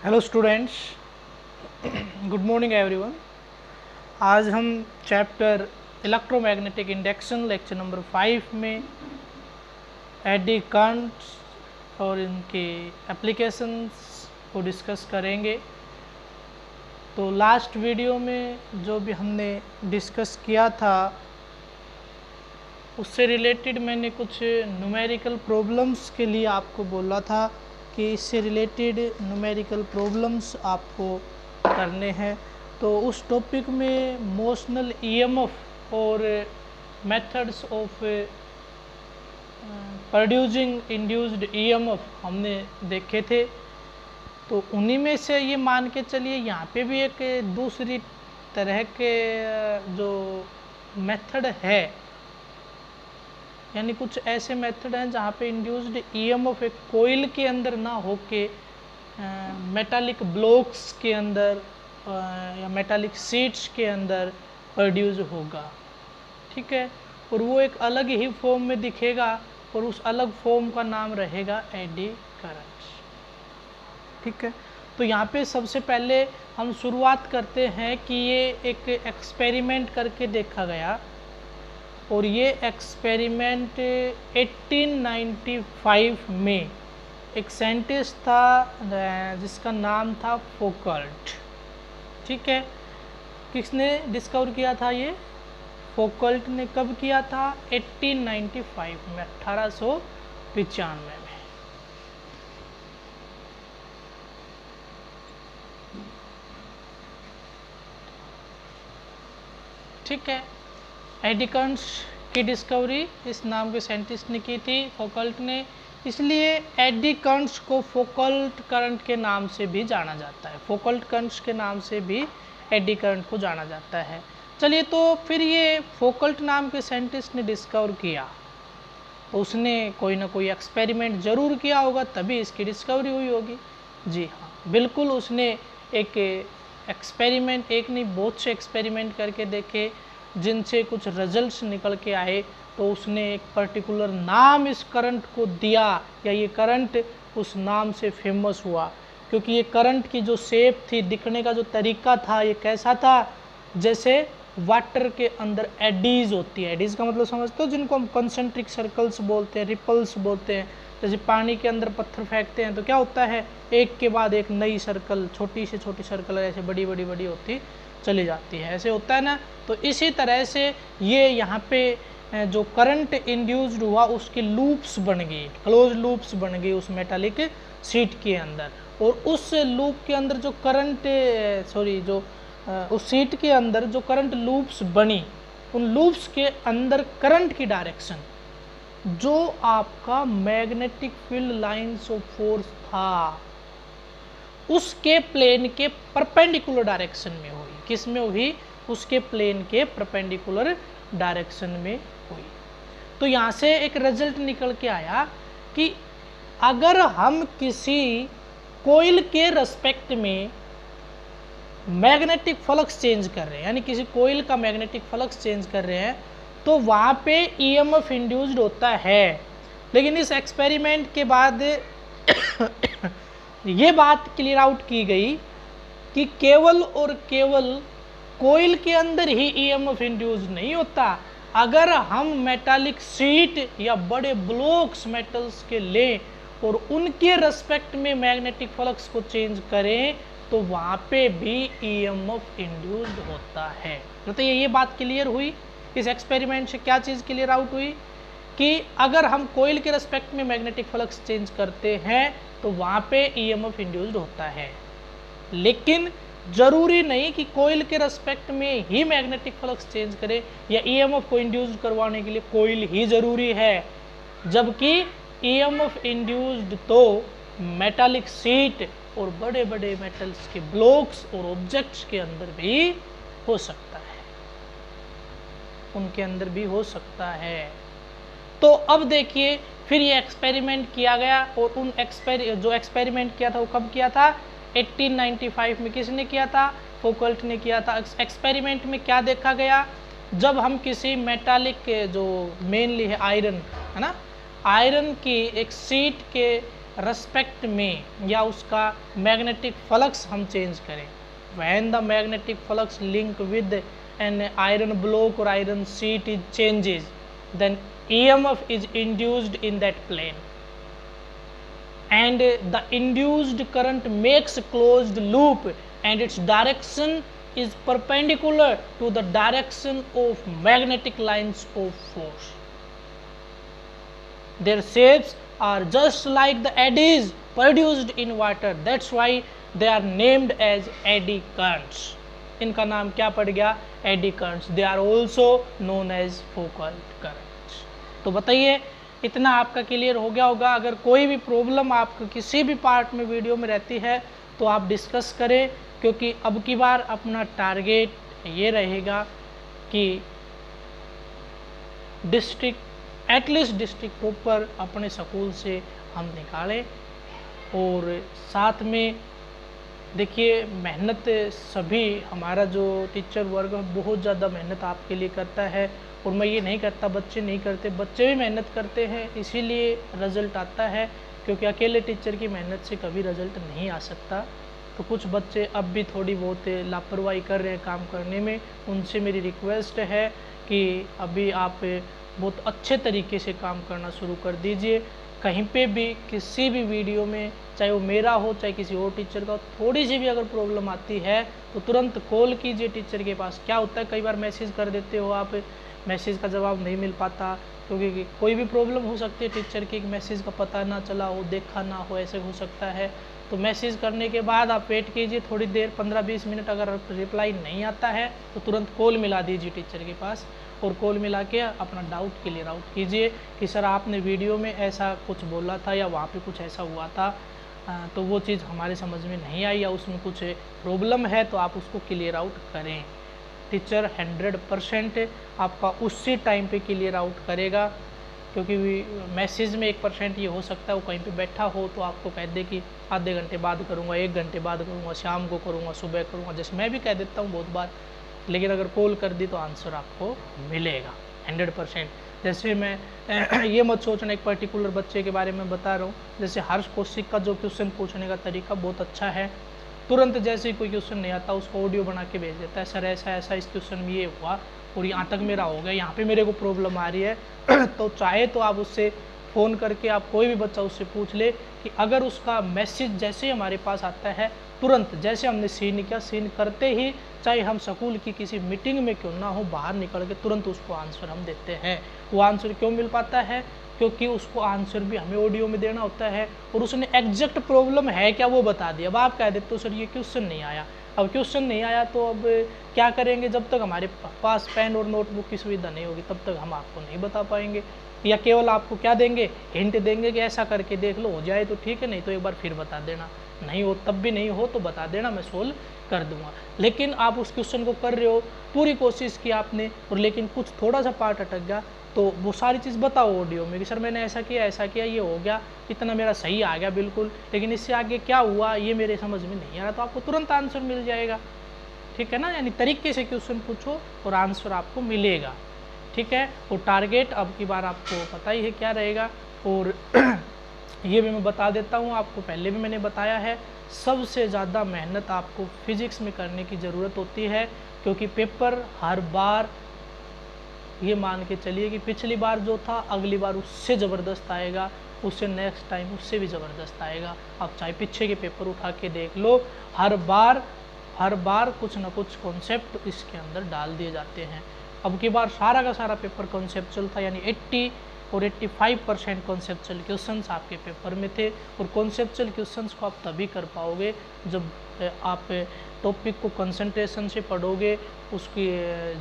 Hello students, good morning everyone. आज हम chapter electromagnetic induction lecture number 5 में eddy currents और इनके एप्लीकेशंस को डिस्कस करेंगे। तो लास्ट वीडियो में जो भी हमने डिस्कस किया था उससे रिलेटेड मैंने कुछ न्यूमेरिकल प्रॉब्लम्स के लिए आपको बोला था कि इससे रिलेटेड न्यूमेरिकल प्रॉब्लम्स आपको करने हैं। तो उस टॉपिक में मोशनल ईएमएफ और methods of producing induced EMF हमने देखे थे। तो उन्हीं में से ये मान के चलिए यहाँ पे भी एक दूसरी तरह के जो मेथड है, यानी कुछ ऐसे मेथड हैं जहाँ पे इंड्यूस्ड ईएमएफ एक कोइल के अंदर ना होके मेटालिक ब्लॉक्स के अंदर या मेटालिक शीट्स के अंदर प्रोड्यूस होगा। ठीक है, और वो एक अलग ही फॉर्म में दिखेगा और उस अलग फॉर्म का नाम रहेगा एडी करंट्स। ठीक है, तो यहाँ पे सबसे पहले हम शुरुआत करते हैं कि ये एक एक्सपेरिमेंट करके देखा गया, और ये एक्सपेरिमेंट 1895 में एक साइंटिस्ट था जिसका नाम था फोकल्ट। ठीक है, किसने डिस्कवर किया था ये? फोकल्ट ने। कब किया था? 1895 में, 1895 में। ठीक है, एडी करंट्स की डिस्कवरी इस नाम के साइंटिस्ट ने की थी, फोकल्ट ने। इसलिए एडी करंट्स को फोकल्ट करंट के नाम से भी जाना जाता है। फोकल्ट करंट्स के नाम से भी एडी करंट को जाना जाता है। चलिए, तो फिर ये फोकल्ट नाम के साइंटिस्ट ने डिस्कवर किया तो उसने कोई ना कोई एक्सपेरिमेंट ज़रूर किया होगा, तभी इसकी डिस्कवरी हुई होगी। जी हाँ, बिल्कुल। उसने एक एक्सपेरिमेंट, एक नहीं बहुत से एक्सपेरिमेंट करके देखे जिनसे कुछ रिजल्ट्स निकल के आए। तो उसने एक पर्टिकुलर नाम इस करंट को दिया, या ये करंट उस नाम से फेमस हुआ, क्योंकि ये करंट की जो शेप थी, दिखने का जो तरीका था, ये कैसा था? जैसे वाटर के अंदर एडीज होती है। एडीज का मतलब समझते हो, जिनको हम कंसेंट्रिक सर्कल्स बोलते हैं, रिपल्स बोलते हैं। जैसे पानी के अंदर पत्थर फेंकते हैं तो क्या होता है, एक के बाद एक नई सर्कल, छोटी से छोटी सर्कल ऐसे बड़ी बड़ी बड़ी होती चली जाती है, ऐसे होता है ना। तो इसी तरह से ये यहाँ पे जो करंट इंड्यूस्ड हुआ उसकी लूप्स बन गई, क्लोज लूप्स बन गई उस मेटालिक शीट के अंदर। और उस लूप के अंदर जो करंट उस शीट के अंदर जो करंट लूप्स बनी, उन लूप्स के अंदर करंट की डायरेक्शन जो आपका magnetic field lines of force था उसके प्लेन के परपेंडिकुलर डायरेक्शन में हुई। किस में हुई? उसके प्लेन के परपेंडिकुलर डायरेक्शन में हुई। तो यहाँ से एक रिजल्ट निकल के आया कि अगर हम किसी कोइल के रेस्पेक्ट में मैग्नेटिक फ्लक्स चेंज कर रहे हैं, यानी किसी कोइल का मैग्नेटिक फ्लक्स चेंज कर रहे हैं, तो वहाँ पे ईएमएफ इंड्यूस्ड होता है। लेकिन इस एक्सपेरिमेंट के बाद ये बात क्लियर आउट की गई कि केवल और केवल कोइल के अंदर ही ईएमएफ इंड्यूस्ड नहीं होता। अगर हम मेटालिक शीट या बड़े ब्लॉक्स मेटल्स के लें और उनके रेस्पेक्ट में मैग्नेटिक फ्लक्स को चेंज करें तो वहाँ पे भी ईएमएफ इंड्यूस्ड होता है। तो ये बात क्लियर हुई। इस एक्सपेरिमेंट से क्या चीज़ क्लियर आउट हुई कि अगर हम कोइल के रेस्पेक्ट में मैग्नेटिक फ्लक्स चेंज करते हैं तो वहाँ पे ईएमएफ इंड्यूस्ड होता है। लेकिन जरूरी नहीं कि कोइल के रेस्पेक्ट में ही मैग्नेटिक फ्लक्स चेंज करे या ईएमएफ को इंड्यूस करवाने के लिए कोइल ही जरूरी है, जबकि ईएमएफ इंड्यूस्ड तो मेटालिक शीट और बड़े बड़े मेटल्स के ब्लॉक्स और ऑब्जेक्ट्स के अंदर भी हो सकता है, उनके अंदर भी हो सकता है। तो अब देखिए, फिर ये एक्सपेरिमेंट किया गया, और जो एक्सपेरिमेंट किया था वो कब किया था? 1895 में। किसने किया था? फोकल्ट ने किया था। एक्सपेरिमेंट में क्या देखा गया? जब हम किसी मेटालिक जो मेनली है आयरन, है ना, आयरन की एक शीट के रेस्पेक्ट में या उसका मैग्नेटिक फ्लक्स हम चेंज करें, when the magnetic flux link with an iron block और iron sheet is changes then EMF is induced in that plane and the induced current makes closed loop and its direction is perpendicular to the direction of magnetic lines of force. Their shapes are just like the eddies produced in water. That's why they are named as eddy currents. इनका नाम क्या पड़ गया? eddy currents. They are also known as focal currents. तो बताइए, इतना आपका clear हो गया होगा। अगर कोई भी प्रॉब्लम आपको किसी भी पार्ट में वीडियो में रहती है तो आप डिस्कस करें, क्योंकि अब की बार अपना टारगेट ये रहेगा कि डिस्ट्रिक्ट एटलीस्ट डिस्ट्रिक्ट टॉपर अपने स्कूल से हम निकालें। और साथ में देखिए, मेहनत सभी हमारा जो टीचर वर्ग बहुत ज़्यादा मेहनत आपके लिए करता है, और मैं ये नहीं करता बच्चे नहीं करते, बच्चे भी मेहनत करते हैं, इसीलिए रिज़ल्ट आता है, क्योंकि अकेले टीचर की मेहनत से कभी रिज़ल्ट नहीं आ सकता। तो कुछ बच्चे अब भी थोड़ी बहुत लापरवाही कर रहे हैं काम करने में, उनसे मेरी रिक्वेस्ट है कि अभी आप बहुत अच्छे तरीके से काम करना शुरू कर दीजिए। कहीं पे भी किसी भी वीडियो में, चाहे वो मेरा हो चाहे किसी और टीचर का हो, थोड़ी सी भी अगर प्रॉब्लम आती है तो तुरंत कॉल कीजिए टीचर के पास। क्या होता है, कई बार मैसेज कर देते हो आप, मैसेज का जवाब नहीं मिल पाता, क्योंकि कोई भी प्रॉब्लम हो सकती है टीचर की, मैसेज का पता ना चला हो, देखा ना हो, ऐसे हो सकता है। तो मैसेज करने के बाद आप वेट कीजिए थोड़ी देर, 15-20 मिनट, अगर रिप्लाई नहीं आता है तो तुरंत कॉल मिला दीजिए टीचर के पास, और कॉल मिला के अपना डाउट क्लियर आउट कीजिए कि सर आपने वीडियो में ऐसा कुछ बोला था या वहाँ पे कुछ ऐसा हुआ था, तो वो चीज़ हमारे समझ में नहीं आई या उसमें कुछ प्रॉब्लम है, तो आप उसको क्लियर आउट करें। टीचर 100% आपका उसी टाइम पे क्लियर आउट करेगा, क्योंकि मैसेज में 1% ये हो सकता है वो कहीं पे बैठा हो तो आपको कह दे कि आधे घंटे बाद करूँगा, 1 घंटे बाद करूँगा, शाम को करूँगा, सुबह करूँगा, जैसे मैं भी कह देता हूँ बहुत बार, लेकिन अगर कॉल कर दी तो आंसर आपको मिलेगा 100%। जैसे मैं ये मत सोचना एक पर्टिकुलर बच्चे के बारे में बता रहा हूँ, जैसे हर्ष कौशिक का जो क्वेश्चन पूछने का तरीका बहुत अच्छा है, तुरंत जैसे ही कोई क्वेश्चन नहीं आता उसको ऑडियो बना के भेज देता है, सर ऐसा ऐसा इस क्वेश्चन में ये हुआ और यहाँ तक मेरा हो गया, यहाँ पे मेरे को प्रॉब्लम आ रही है। तो चाहे तो आप उससे फ़ोन करके आप कोई भी बच्चा उससे पूछ ले कि अगर उसका मैसेज जैसे ही हमारे पास आता है, तुरंत जैसे हमने सीन किया, सीन करते ही चाहे हम स्कूल की किसी मीटिंग में क्यों ना हो, बाहर निकल के तुरंत उसको आंसर हम देते हैं। वो आंसर क्यों मिल पाता है? क्योंकि उसको आंसर भी हमें ऑडियो में देना होता है और उसने एग्जैक्ट प्रॉब्लम है क्या वो बता दिया। अब आप कह देते हो सर ये क्वेश्चन नहीं आया, अब क्वेश्चन नहीं आया तो अब क्या करेंगे? जब तक हमारे पास पेन और नोटबुक की सुविधा नहीं होगी तब तक हम आपको नहीं बता पाएंगे, या केवल आपको क्या देंगे, हिंट देंगे कि ऐसा करके देख लो, हो जाए तो ठीक है, नहीं तो एक बार फिर बता देना, नहीं हो तब भी नहीं हो तो बता देना, मैं सोल्व कर दूंगा। लेकिन आप उस क्वेश्चन को कर रहे हो, पूरी कोशिश की आपने, और लेकिन कुछ थोड़ा सा पार्ट अटक गया, तो वो सारी चीज़ बताओ ऑडियो में कि सर मैंने ऐसा किया, ये हो गया, इतना मेरा सही आ गया बिल्कुल, लेकिन इससे आगे क्या हुआ ये मेरे समझ में नहीं आ रहा, तो आपको तुरंत आंसर मिल जाएगा। ठीक है ना, यानी तरीके से क्वेश्चन पूछो और आंसर आपको मिलेगा। ठीक है, और टारगेट अब की बार आपको पता ही है क्या रहेगा, और ये भी मैं बता देता हूँ आपको, पहले भी मैंने बताया है, सबसे ज़्यादा मेहनत आपको फिजिक्स में करने की ज़रूरत होती है, क्योंकि पेपर हर बार ये मान के चलिए कि पिछली बार जो था अगली बार उससे ज़बरदस्त आएगा, उससे नेक्स्ट टाइम उससे भी ज़बरदस्त आएगा। आप चाहे पीछे के पेपर उठा के देख लो, हर बार कुछ ना कुछ कॉन्सेप्ट इसके अंदर डाल दिए जाते हैं। अब की बार सारा का सारा पेपर कॉन्सेप्चुअल था, यानी 80 और 85% कॉन्सेप्चुअल क्वेश्चंस आपके पेपर में थे, और कॉन्सेप्चुअल क्वेश्चंस को आप तभी कर पाओगे जब आप टॉपिक को कंसंट्रेशन से पढ़ोगे, उसकी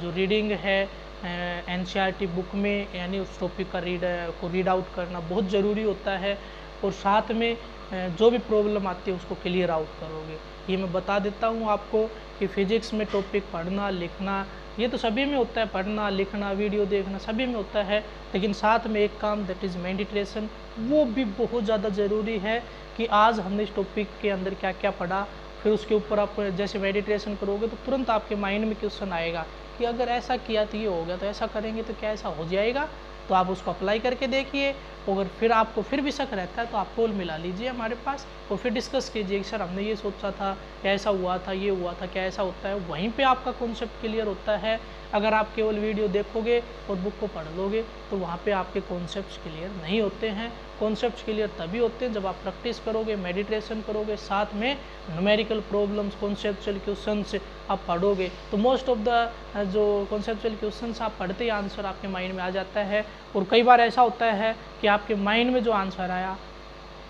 जो रीडिंग है एनसीईआरटी बुक में, यानी उस टॉपिक का रीड आउट करना बहुत ज़रूरी होता है, और साथ में जो भी प्रॉब्लम आती है उसको क्लियर आउट करोगे। ये मैं बता देता हूँ आपको कि फिजिक्स में टॉपिक पढ़ना लिखना ये तो सभी में होता है, पढ़ना लिखना वीडियो देखना सभी में होता है, लेकिन साथ में एक काम दैट इज़ मेडिटेशन, वो भी बहुत ज़्यादा ज़रूरी है कि आज हमने इस टॉपिक के अंदर क्या क्या पढ़ा, फिर उसके ऊपर आप जैसे मेडिटेशन करोगे तो तुरंत आपके माइंड में क्वेश्चन आएगा कि अगर ऐसा किया तो ये हो गया, तो ऐसा करेंगे तो क्या ऐसा हो जाएगा, तो आप उसको अप्लाई करके देखिए अगर फिर आपको फिर भी शक रहता है तो आप कॉल मिला लीजिए हमारे पास और फिर डिस्कस कीजिए कि सर हमने ये सोचा था, ऐसा हुआ था, ये हुआ था, क्या ऐसा होता है। वहीं पे आपका कॉन्सेप्ट क्लियर होता है। अगर आप केवल वीडियो देखोगे और बुक को पढ़ लोगे तो वहाँ पे आपके कॉन्सेप्ट्स क्लियर नहीं होते हैं। कॉन्सेप्ट्स क्लियर तभी होते हैं जब आप प्रैक्टिस करोगे, मेडिटेशन करोगे, साथ में न्यूमेरिकल प्रॉब्लम्स, कॉन्सेप्चुअल क्वेश्चंस आप पढ़ोगे। तो मोस्ट ऑफ द जो कॉन्सेप्चुअल क्वेश्चंस आप पढ़ते ही आंसर आपके माइंड में आ जाता है। और कई बार ऐसा होता है कि आपके माइंड में जो आंसर आया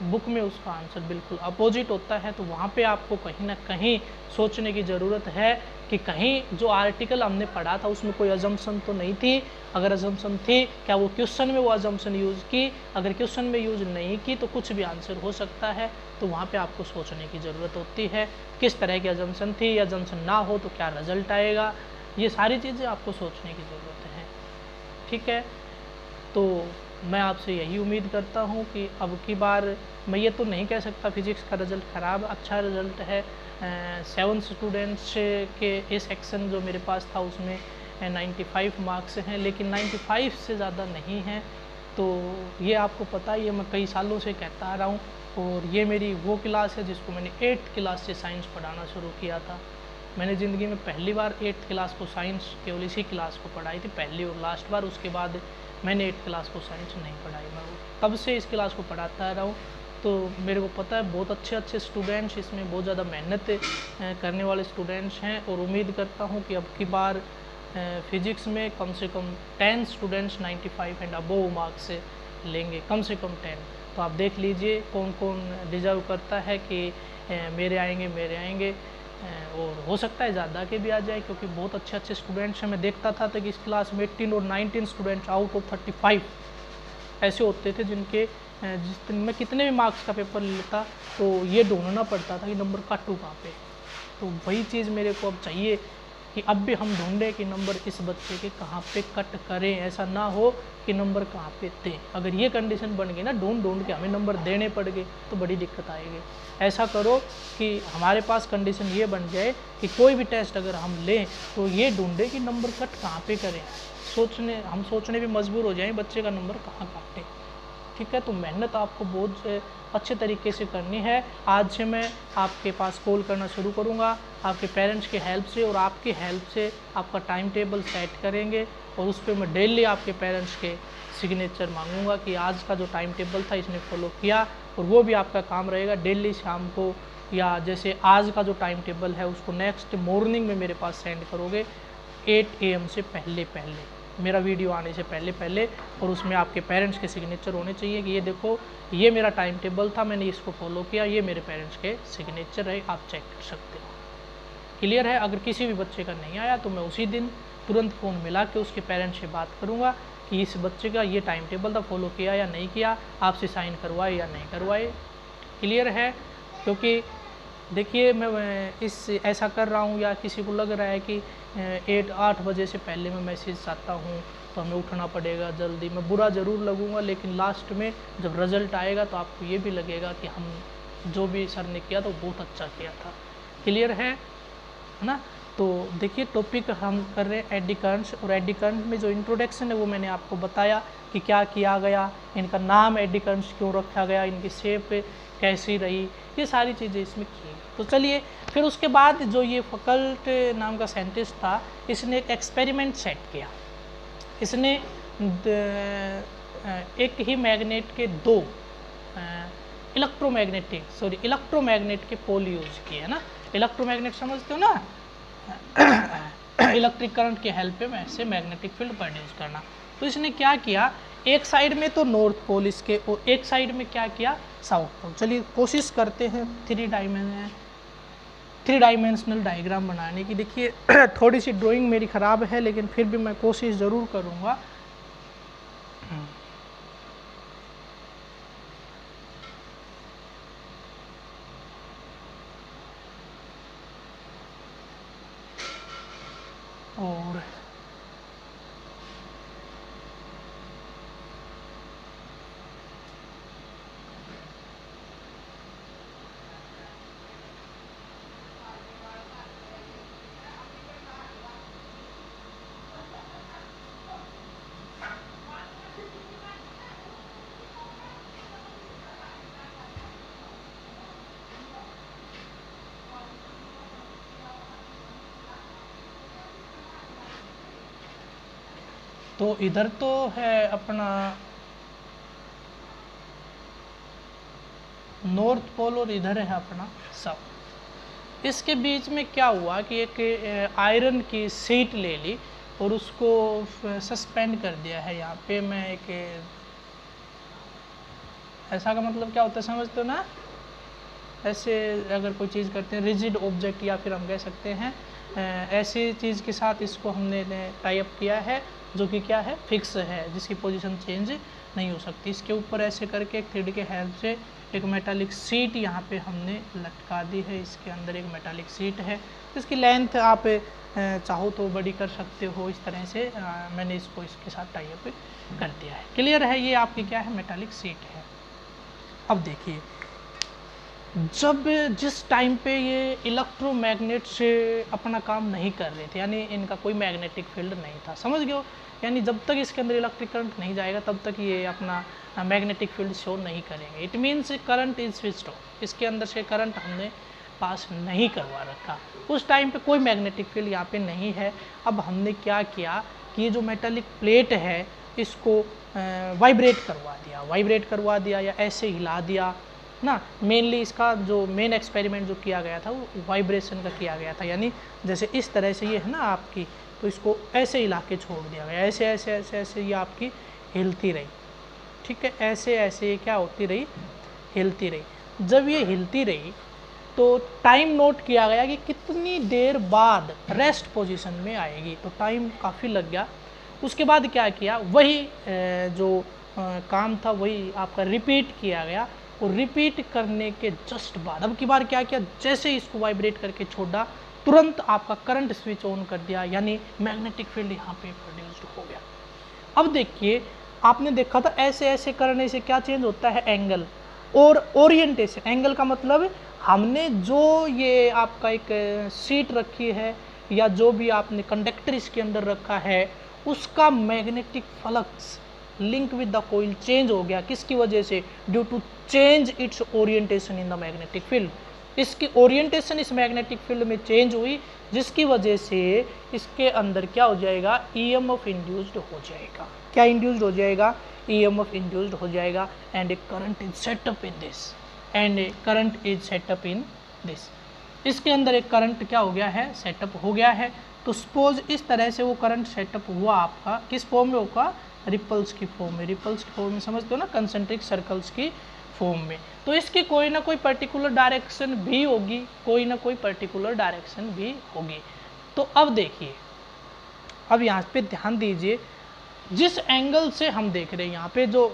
बुक में उसका आंसर बिल्कुल अपोजिट होता है। तो वहाँ पे आपको कहीं ना कहीं सोचने की ज़रूरत है कि कहीं जो आर्टिकल हमने पढ़ा था उसमें कोई अजम्पशन तो नहीं थी। अगर अजम्पशन थी, क्या वो क्वेश्चन में वो अजम्पशन यूज़ की? अगर क्वेश्चन में यूज़ नहीं की तो कुछ भी आंसर हो सकता है। तो वहाँ पे आपको सोचने की ज़रूरत होती है किस तरह की अजम्पशन थी, या अजम्पशन ना हो तो क्या रिजल्ट आएगा। ये सारी चीज़ें आपको सोचने की ज़रूरत है। ठीक है, तो मैं आपसे यही उम्मीद करता हूँ कि अब की बार मैं ये तो नहीं कह सकता फिजिक्स का रिज़ल्ट ख़राब, अच्छा रिज़ल्ट है। 7 स्टूडेंट्स के ये सेक्शन जो मेरे पास था उसमें 95 मार्क्स हैं, लेकिन 95 से ज़्यादा नहीं हैं। तो ये आपको पता ही है, मैं कई सालों से कहता आ रहा हूँ। और ये मेरी वो क्लास है जिसको मैंने 8th क्लास से साइंस पढ़ाना शुरू किया था। मैंने ज़िंदगी में पहली बार 8th क्लास को साइंस केवल इसी क्लास को पढ़ाई थी, पहली और लास्ट बार। उसके बाद मैंने 8th क्लास को साइंस नहीं पढ़ाई। मैं तब से इस क्लास को पढ़ाता रहा हूँ। तो मेरे को पता है बहुत अच्छे स्टूडेंट्स इसमें बहुत ज़्यादा मेहनत करने वाले स्टूडेंट्स हैं। और उम्मीद करता हूँ कि अब की बार फिज़िक्स में कम से कम 10 स्टूडेंट्स 95 एंड अबोव मार्क्स से लेंगे, कम से कम 10। तो आप देख लीजिए कौन कौन डिज़र्व करता है कि मेरे आएंगे। और हो सकता है ज़्यादा के भी आ जाए, क्योंकि बहुत अच्छे स्टूडेंट्स हैं। मैं देखता था कि इस क्लास में 18 और 19 स्टूडेंट्स आउट ऑफ 35 ऐसे होते थे जिनके जिस दिन मैं कितने भी मार्क्स का पेपर लेता तो ये ढूंढना पड़ता था कि नंबर काटूँ कहाँ पे। तो वही चीज़ मेरे को अब चाहिए कि अब भी हम ढूंढें कि नंबर इस बच्चे के कहाँ पे कट करें। ऐसा ना हो कि नंबर कहाँ पे दें। अगर ये कंडीशन बन गई ना, ढूंढ के हमें नंबर देने पड़ गए तो बड़ी दिक्कत आएगी। ऐसा करो कि हमारे पास कंडीशन ये बन जाए कि कोई भी टेस्ट अगर हम लें तो ये ढूंढे कि नंबर कट कहाँ पे करें। हम सोचने भी मजबूर हो जाएं बच्चे का नंबर कहाँ काटे। ठीक है, तो मेहनत आपको बहुत अच्छे तरीके से करनी है। आज से मैं आपके पास कॉल करना शुरू करूँगा आपके पेरेंट्स की हेल्प से, और आपकी हेल्प से आपका टाइम टेबल सेट करेंगे। और उस पर मैं डेली आपके पेरेंट्स के सिग्नेचर मांगूंगा कि आज का जो टाइम टेबल था इसने फॉलो किया। और वो भी आपका काम रहेगा डेली शाम को, या जैसे आज का जो टाइम टेबल है उसको नेक्स्ट मॉर्निंग में मेरे पास सेंड करोगे 8 AM से पहले, मेरा वीडियो आने से पहले। और उसमें आपके पेरेंट्स के सिग्नेचर होने चाहिए कि ये देखो ये मेरा टाइम टेबल था, मैंने इसको फॉलो किया, ये मेरे पेरेंट्स के सिग्नेचर है, आप चेक कर सकते हो। क्लियर है? अगर किसी भी बच्चे का नहीं आया तो मैं उसी दिन तुरंत फ़ोन मिला के उसके पेरेंट्स से बात करूँगा कि इस बच्चे का ये टाइम टेबल था, फॉलो किया या नहीं किया, आपसे साइन करवाए या नहीं करवाए। क्लियर है? क्योंकि देखिए मैं ऐसा कर रहा हूँ, या किसी को लग रहा है कि 8 बजे से पहले मैं मैसेज आता हूँ तो हमें उठना पड़ेगा जल्दी। मैं बुरा ज़रूर लगूंगा, लेकिन लास्ट में जब रिज़ल्ट आएगा तो आपको ये भी लगेगा कि हम जो भी सर ने किया तो बहुत अच्छा किया था। क्लियर है ना? तो देखिए टॉपिक हम कर रहे हैं एडी करंट्स, और एडी करंट में जो इंट्रोडक्शन है वो मैंने आपको बताया कि क्या किया गया, इनका नाम एडी करंट्स क्यों रखा गया, इनकी शेप कैसी रही, ये सारी चीज़ें इसमें की। तो चलिए फिर उसके बाद जो ये फकल्ट नाम का साइंटिस्ट था, इसने एक एक्सपेरिमेंट सेट किया। इसने एक ही मैग्नेट के 2 इलेक्ट्रोमैग्नेट के पोल यूज़ किए, है ना। इलेक्ट्रोमैग्नेट समझते हो ना, इलेक्ट्रिक करंट के हेल्प पे वैसे मैग्नेटिक फील्ड प्रोड्यूस करना। तो इसने क्या किया, एक साइड में तो नॉर्थ पोल इसके, और एक साइड में क्या किया, साउथ पोल। चलिए कोशिश करते हैं 3 डायमेंशनल डायग्राम बनाने की। देखिए थोड़ी सी ड्राइंग मेरी ख़राब है, लेकिन फिर भी मैं कोशिश ज़रूर करूँगा। और तो इधर तो है अपना नॉर्थ पोल और इधर है अपना साउथ। इसके बीच में क्या हुआ कि एक आयरन की शीट ले ली और उसको सस्पेंड कर दिया है यहाँ पे। मैं एक ऐसा का मतलब क्या होता है समझते हो ना, ऐसे अगर कोई चीज़ करते हैं रिजिड ऑब्जेक्ट, या फिर हम कह सकते हैं ऐसी चीज़ के साथ इसको हमने टाई अप किया है जो कि क्या है, फिक्स है, जिसकी पोजीशन चेंज नहीं हो सकती। इसके ऊपर ऐसे करके एक थ्रेड के हेल्प से एक मेटालिक सीट यहाँ पे हमने लटका दी है। इसके अंदर एक मेटालिक सीट है, इसकी लेंथ आप चाहो तो बड़ी कर सकते हो। इस तरह से मैंने इसको इसके साथ टाई अप कर दिया है। क्लियर है, ये आपकी क्या है, मेटालिक सीट है। अब देखिए, जब जिस टाइम पे ये इलेक्ट्रोमैग्नेट से अपना काम नहीं कर रहे थे, यानी इनका कोई मैग्नेटिक फील्ड नहीं था, समझ गए हो, यानी जब तक इसके अंदर इलेक्ट्रिक करंट नहीं जाएगा तब तक ये अपना मैग्नेटिक फील्ड शो नहीं करेंगे। It means current is switched off, इसके अंदर से करंट हमने पास नहीं करवा रखा। उस टाइम पे कोई मैग्नेटिक फील्ड यहाँ पे नहीं है। अब हमने क्या किया कि ये जो मेटालिक प्लेट है इसको वाइब्रेट करवा दिया या ऐसे हिला दिया ना। मेनली इसका जो मेन एक्सपेरिमेंट जो किया गया था वो वाइब्रेशन का किया गया था, यानी जैसे इस तरह से ये है ना आपकी, तो इसको ऐसे हिला के छोड़ दिया गया, ऐसे ऐसे ऐसे ऐसे ये आपकी हिलती रही, ठीक है, ऐसे ऐसे ये क्या होती रही, हिलती रही। जब ये हिलती रही तो टाइम नोट किया गया कि कितनी देर बाद रेस्ट पोजीशन में आएगी, तो टाइम काफ़ी लग गया। उसके बाद क्या किया, वही जो काम था वही आपका रिपीट किया गया, और रिपीट करने के जस्ट बाद अब की बार क्या किया, जैसे इसको वाइब्रेट करके छोड़ा तुरंत आपका करंट स्विच ऑन कर दिया, यानी मैग्नेटिक फील्ड यहाँ पे प्रोड्यूस्ड हो गया। अब देखिए, आपने देखा था ऐसे ऐसे करने से क्या चेंज होता है, एंगल और ओरिएंटेशन। एंगल का मतलब हमने जो ये आपका एक सीट रखी है या जो भी आपने कंडक्टर इसके अंदर रखा है उसका magnetic flux link with the coil change हो गया। किसकी वजह से, due to change its orientation in the magnetic field. इसकी ओरिएंटेशन इस मैग्नेटिक फील्ड में चेंज हुई, जिसकी वजह से इसके अंदर क्या हो जाएगा, ईएमएफ इंड्यूस्ड हो जाएगा। क्या इंड्यूस्ड हो जाएगा, ईएमएफ इंड्यूस्ड हो जाएगा, and A current is setup in this, and A current is setup in this. इसके अंदर एक करंट क्या हो गया है, सेटअप हो गया है। तो सपोज इस तरह से वो करंट सेटअप हुआ आपका, किस फॉर्म में होगा, रिपल्स की फॉर्म में। रिपल्स की फॉर्म में समझते हो ना, कंसेंट्रिक सर्कल्स की फॉर्म में। तो इसकी कोई ना कोई पर्टिकुलर डायरेक्शन भी होगी, कोई ना कोई पर्टिकुलर डायरेक्शन भी होगी। तो अब देखिए, अब यहाँ पे ध्यान दीजिए, जिस एंगल से हम देख रहे हैं यहाँ पे जो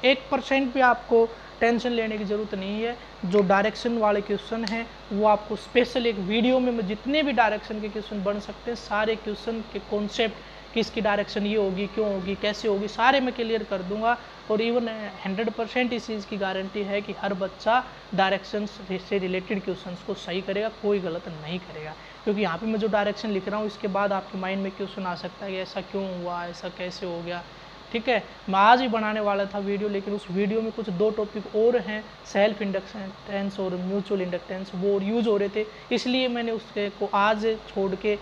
1% भी आपको टेंशन लेने की ज़रूरत नहीं है। जो डायरेक्शन वाले क्वेश्चन हैं वो आपको स्पेशल एक वीडियो में जितने भी डायरेक्शन के क्वेश्चन बन सकते हैं, सारे क्वेश्चन के कॉन्सेप्ट, किसकी डायरेक्शन ये होगी, क्यों होगी, कैसे होगी, सारे मैं क्लियर कर दूंगा। और इवन 100% इस चीज़ की गारंटी है कि हर बच्चा डायरेक्शन से रिलेटेड क्वेश्चंस को सही करेगा, कोई गलत नहीं करेगा। क्योंकि यहाँ पे मैं जो डायरेक्शन लिख रहा हूँ इसके बाद आपके माइंड में क्वेश्चन आ सकता है कि ऐसा क्यों हुआ, ऐसा कैसे हो गया, ठीक है। मैं आज ही बनाने वाला था वीडियो, लेकिन उस वीडियो में कुछ 2 टॉपिक और हैं, सेल्फ इंडक्टेंस और म्यूचुअल इंडक्टेंस, वो यूज़ हो रहे थे, इसलिए मैंने उसके को आज छोड़ के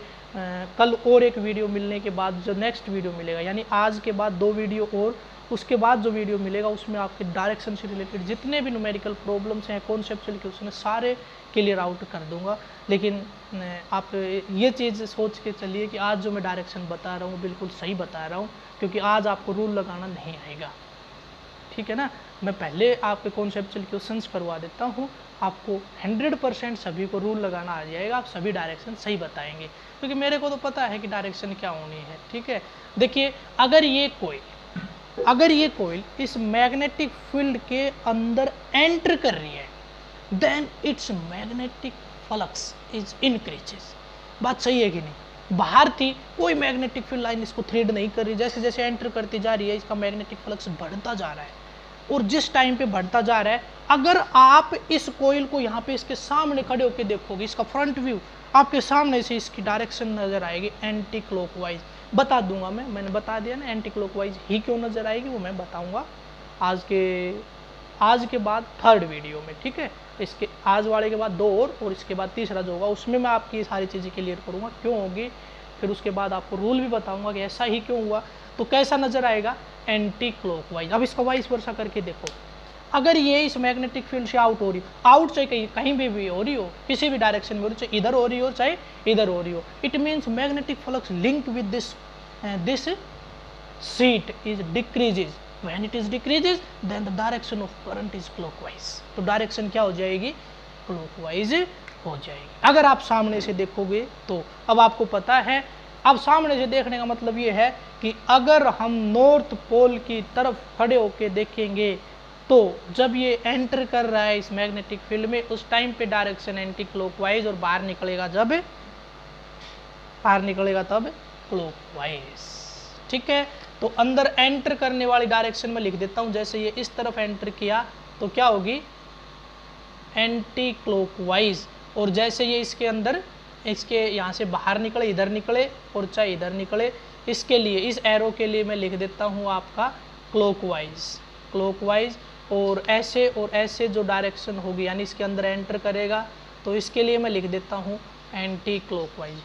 कल और एक वीडियो मिलने के बाद जो नेक्स्ट वीडियो मिलेगा, यानी आज के बाद 2 वीडियो और उसके बाद जो वीडियो मिलेगा उसमें आपके डायरेक्शन से रिलेटेड जितने भी न्यूमेरिकल प्रॉब्लम्स हैं, कॉन्सेप्चुअल क्वेश्चन है, सारे क्लियर आउट कर दूंगा। लेकिन आप ये चीज़ सोच के चलिए कि आज जो मैं डायरेक्शन बता रहा हूँ बिल्कुल सही बता रहा हूँ, क्योंकि आज आपको रूल लगाना नहीं आएगा, ठीक है ना। मैं पहले आपके कॉन्सेप्चुअल क्वेश्चंस करवा देता हूँ, आपको 100% सभी को रूल लगाना आ जाएगा, आप सभी डायरेक्शन सही बताएंगे, क्योंकि मेरे को तो पता है कि डायरेक्शन क्या होनी है, ठीक है। देखिए, अगर ये कोइल इस मैग्नेटिक फील्ड के अंदर एंटर कर रही है, then its magnetic flux is increases. बात सही है कि नहीं, बाहर थी कोई मैग्नेटिक फील्ड लाइन इसको थ्रेड नहीं कर रही, जैसे जैसे एंटर करती जा रही है इसका मैग्नेटिक फ्लक्स बढ़ता जा रहा है। और जिस टाइम पे बढ़ता जा रहा है, अगर आप इस कोइल को यहाँ पे इसके सामने खड़े होकर देखोगे, इसका फ्रंट व्यू आपके सामने से इसकी डायरेक्शन नजर आएगी एंटी क्लॉकवाइज। बता दूंगा मैंने बता दिया ना, एंटी क्लॉकवाइज ही क्यों नजर आएगी वो मैं बताऊंगा आज के बाद 3rd वीडियो में, ठीक है। इसके आज वाले के बाद 2 और इसके बाद तीसरा जो होगा उसमें मैं आपकी ये सारी चीज़ें क्लियर करूँगा, क्यों होगी, फिर उसके बाद आपको रूल भी बताऊंगा कि ऐसा ही क्यों हुआ। तो कैसा नजर आएगा, एंटी क्लॉकवाइज। अब इसको वाइस वर्सा करके देखो, अगर ये इस मैग्नेटिक फील्ड से आउट हो रही, आउट चाहे कहीं कहीं भी हो रही हो, किसी भी डायरेक्शन में हो रही, चाहे इधर हो रही हो चाहे इधर हो रही हो, it means magnetic flux link with this sheet is decreases. When it is decreases then the direction of current is clockwise. तो डायरेक्शन क्या हो जाएगी, क्लॉकवाइज हो जाएगी। अगर आप सामने से देखोगे तो अब आपको पता है, अब सामने से देखने का मतलब ये है कि अगर हम नॉर्थ पोल की तरफ खड़े होके देखेंगे तो जब ये एंटर कर रहा है इस मैग्नेटिक फील्ड में, उस टाइम पे डायरेक्शन एंटी क्लॉकवाइज, और बाहर निकलेगा तब क्लॉकवाइज। ठीक है, तो अंदर एंटर करने वाली डायरेक्शन में लिख देता हूं, जैसे ये इस तरफ एंटर किया तो क्या होगी, एंटी क्लॉकवाइज। और जैसे ये इसके अंदर, इसके यहाँ से बाहर निकले, इधर निकले और चाहे इधर निकले, इसके लिए, इस एरो के लिए मैं लिख देता हूँ आपका क्लॉकवाइज। और ऐसे जो डायरेक्शन होगी, यानी इसके अंदर एंटर करेगा, तो इसके लिए मैं लिख देता हूँ एंटी क्लॉकवाइज।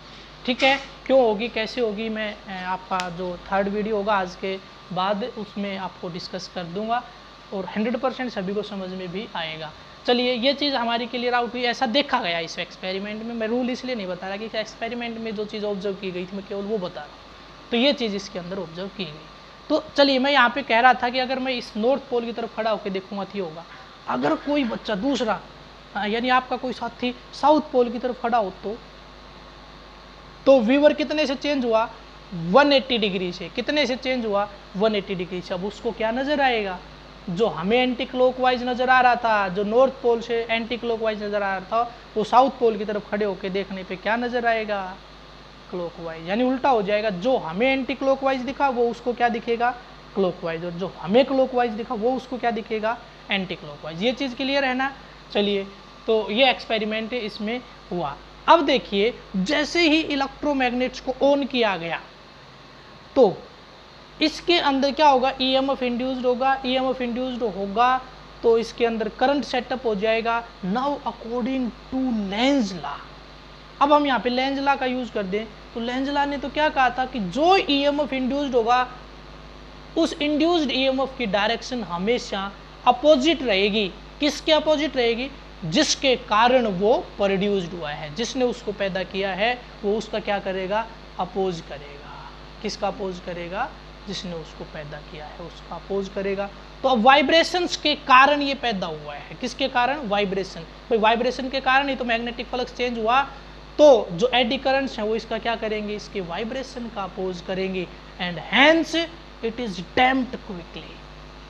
ठीक है, क्यों होगी, कैसे होगी, मैं आपका जो थर्ड वीडियो होगा आज के बाद उसमें आपको डिस्कस कर दूंगा, और 100% सभी को समझ में भी आएगा। चलिए, ये चीज़ हमारी क्लियर आउट हुई, ऐसा देखा गया इस एक्सपेरिमेंट में। मैं रूल इसलिए नहीं बता रहा कि एक्सपेरिमेंट में जो चीज़ ऑब्जर्व की गई थी मैं केवल वो बता रहा हूँ, तो ये चीज़ इसके अंदर ऑब्जर्व की गई। तो चलिए, मैं यहाँ पे कह रहा था कि अगर मैं इस नॉर्थ पोल की तरफ खड़ा होकर देखूंगा तो होगा। अगर कोई बच्चा दूसरा, यानी आपका कोई साथी साउथ पोल की तरफ खड़ा हो तो व्यूअर कितने से चेंज हुआ, 180 डिग्री से। कितने से चेंज हुआ, 180 डिग्री से। अब उसको क्या नजर आएगा, जो हमें एंटी क्लॉकवाइज नजर आ रहा था, जो नॉर्थ पोल से एंटी क्लॉकवाइज नजर आ रहा था, वो साउथ पोल की तरफ खड़े होकर देखने पे क्या नजर आएगा, क्लॉकवाइज। यानी उल्टा हो जाएगा, जो हमें एंटी क्लॉकवाइज दिखा वो उसको क्या दिखेगा, क्लॉकवाइज, और जो हमें क्लॉकवाइज दिखा वो उसको क्या दिखेगा, एंटी क्लॉकवाइज। ये चीज़ क्लियर है ना। चलिए, तो ये एक्सपेरिमेंट इसमें हुआ। अब देखिए, जैसे ही इलेक्ट्रोमैग्नेट्स को ऑन किया गया तो इसके अंदर क्या होगा, ईएमएफ इंड्यूस्ड होगा। ईएमएफ इंड्यूस्ड होगा तो इसके अंदर करंट सेटअप हो जाएगा। Now according to Lenz law, अब हम यहाँ पे लेंज लॉ का यूज कर दें तो लेंज लॉ ने तो क्या कहा था कि जो ईएमएफ इंड्यूस्ड होगा उस इंड्यूस्ड ईएमएफ की डायरेक्शन हमेशा अपोजिट रहेगी। किसके अपोजिट रहेगी, जिसके कारण वो प्रोड्यूस्ड हुआ है, जिसने उसको पैदा किया है वो उसका क्या करेगा, अपोज करेगा। किसका अपोज करेगा, जिसने उसको पैदा किया है उसका अपोज करेगा। तो अब वाइब्रेशंस के कारण ये पैदा हुआ है। किसके कारण, वाइब्रेशन। भाई वाइब्रेशन के कारण ही तो मैग्नेटिक फ्लक्स चेंज हुआ, तो जो एडी करंट्स हैं वो इसका क्या करेंगे, इसके वाइब्रेशन का अपोज करेंगे, and hence it is damped quickly.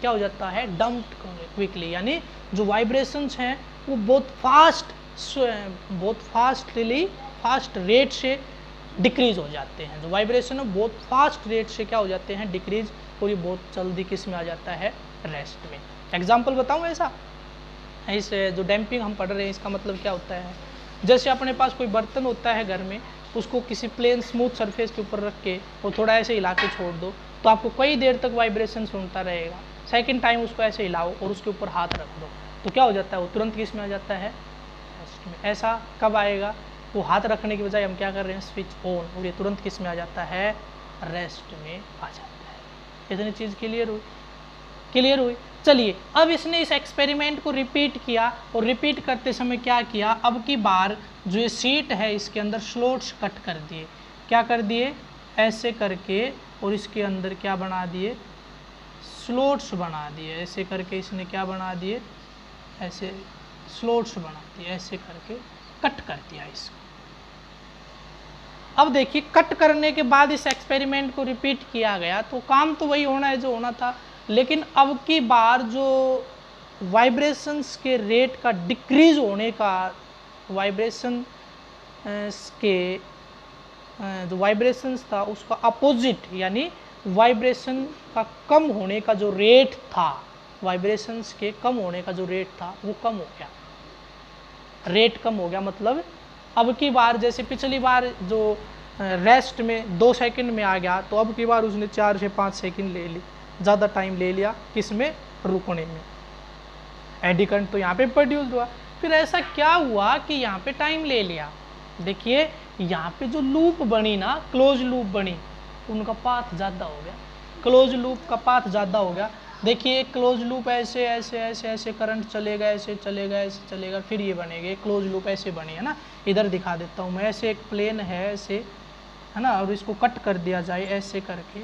क्या हो जाता है, डम्प्ड क्विकली, यानी जो वाइब्रेशंस हैं वो बहुत फास्ट रेट से डिक्रीज हो जाते हैं। जो वाइब्रेशन है बहुत फास्ट रेट से क्या हो जाते हैं, डिक्रीज, और ये बहुत जल्दी किस में आ जाता है, रेस्ट में। एग्जाम्पल बताऊँ ऐसा, इस जो डैम्पिंग हम पढ़ रहे हैं इसका मतलब क्या होता है, जैसे अपने पास कोई बर्तन होता है घर में, उसको किसी प्लेन स्मूथ सरफेस के ऊपर रख के और थोड़ा ऐसे हिला के छोड़ दो तो आपको कई देर तक वाइब्रेशन सुनता रहेगा। सेकंड टाइम उसको ऐसे हिलाओ और उसके ऊपर हाथ रख दो तो क्या हो जाता है, वो तुरंत किस में आ जाता है, रेस्ट में। ऐसा कब आएगा, वो हाथ रखने की बजाय हम क्या कर रहे हैं, स्विच ऑन, और ये तुरंत किस में आ जाता है, रेस्ट में आ जाता है। इतनी चीज़ क्लियर हुई। चलिए, अब इसने इस एक्सपेरिमेंट को रिपीट किया, और रिपीट करते समय क्या किया, अब की बार जो ये सीट है इसके अंदर स्लॉट्स कट कर दिए। क्या कर दिए, ऐसे करके, और इसके अंदर क्या बना दिए, स्लॉट्स बना दिए। ऐसे करके इसने क्या बना दिए, ऐसे स्लॉट्स बना दिए, ऐसे करके कट कर दिया इसको। अब देखिए, कट करने के बाद इस एक्सपेरिमेंट को रिपीट किया गया तो काम तो वही होना है जो होना था, लेकिन अब की बार जो वाइब्रेशंस के रेट का डिक्रीज होने का, वाइब्रेशन के जो वाइब्रेशंस था उसका अपोजिट, यानी वाइब्रेशन का कम होने का जो रेट था, वाइब्रेशंस के कम होने का जो रेट था वो कम हो गया। रेट कम हो गया मतलब अब की बार, जैसे पिछली बार जो रेस्ट में 2 सेकंड में आ गया, तो अब की बार उसने 4 से 5 सेकंड ले ली, ज़्यादा टाइम ले लिया किस में, रुकने में। एडी करंट तो यहाँ पे प्रोड्यूस हुआ। फिर ऐसा क्या हुआ कि यहाँ पे टाइम ले लिया, देखिए यहाँ पे जो लूप बनी ना, क्लोज लूप बनी, उनका पाथ ज़्यादा हो गया, क्लोज लूप का पाथ ज़्यादा हो गया। देखिए क्लोज लूप ऐसे ऐसे ऐसे ऐसे करंट चलेगा, ऐसे चलेगा, ऐसे चलेगा, फिर ये बनेगा क्लोज लूप, ऐसे बनी है ना। इधर दिखा देता हूँ मैं, ऐसे एक प्लेन है ऐसे, है ना, और इसको कट कर दिया जाए ऐसे करके,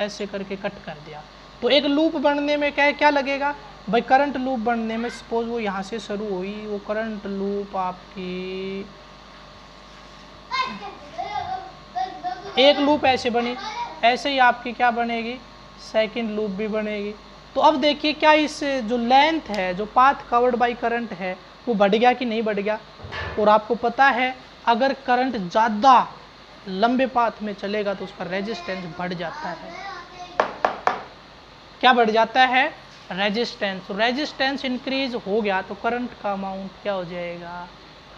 ऐसे करके कट कर दिया, तो एक लूप बनने में क्या क्या लगेगा भाई, करंट लूप बनने में, सपोज वो यहाँ से शुरू हुई, वो करंट लूप आपकी एक लूप ऐसे बनी, ऐसे ही आपकी क्या बनेगी, सेकंड लूप भी बनेगी। तो अब देखिए क्या इस जो लेंथ है, जो पाथ कवर्ड बाय करंट है, वो बढ़ गया कि नहीं बढ़ गया। और आपको पता है अगर करंट ज़्यादा लंबे पाथ में चलेगा तो उसका रेजिस्टेंस बढ़ जाता है। क्या बढ़ जाता है, रेजिस्टेंस। रेजिस्टेंस इंक्रीज हो गया तो करंट का अमाउंट क्या हो जाएगा,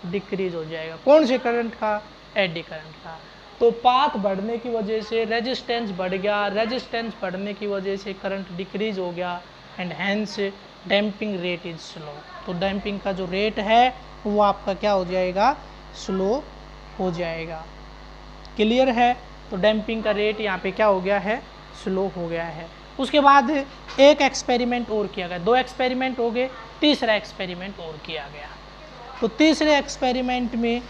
डिक्रीज हो जाएगा। कौन से करंट का, एडी करंट का। तो पाथ बढ़ने की वजह से रेजिस्टेंस बढ़ गया, रेजिस्टेंस बढ़ने की वजह से करंट डिक्रीज हो गया, and hence damping rate is slow. तो डैम्पिंग का जो रेट है वो आपका क्या हो जाएगा, स्लो हो जाएगा। क्लियर है। तो डैम्पिंग का रेट यहाँ पे क्या हो गया है, स्लो हो गया है। उसके बाद एक एक्सपेरिमेंट और किया गया, 2 एक्सपेरिमेंट हो गए, तीसरा एक्सपेरिमेंट और किया गया। तो तीसरे एक्सपेरिमेंट में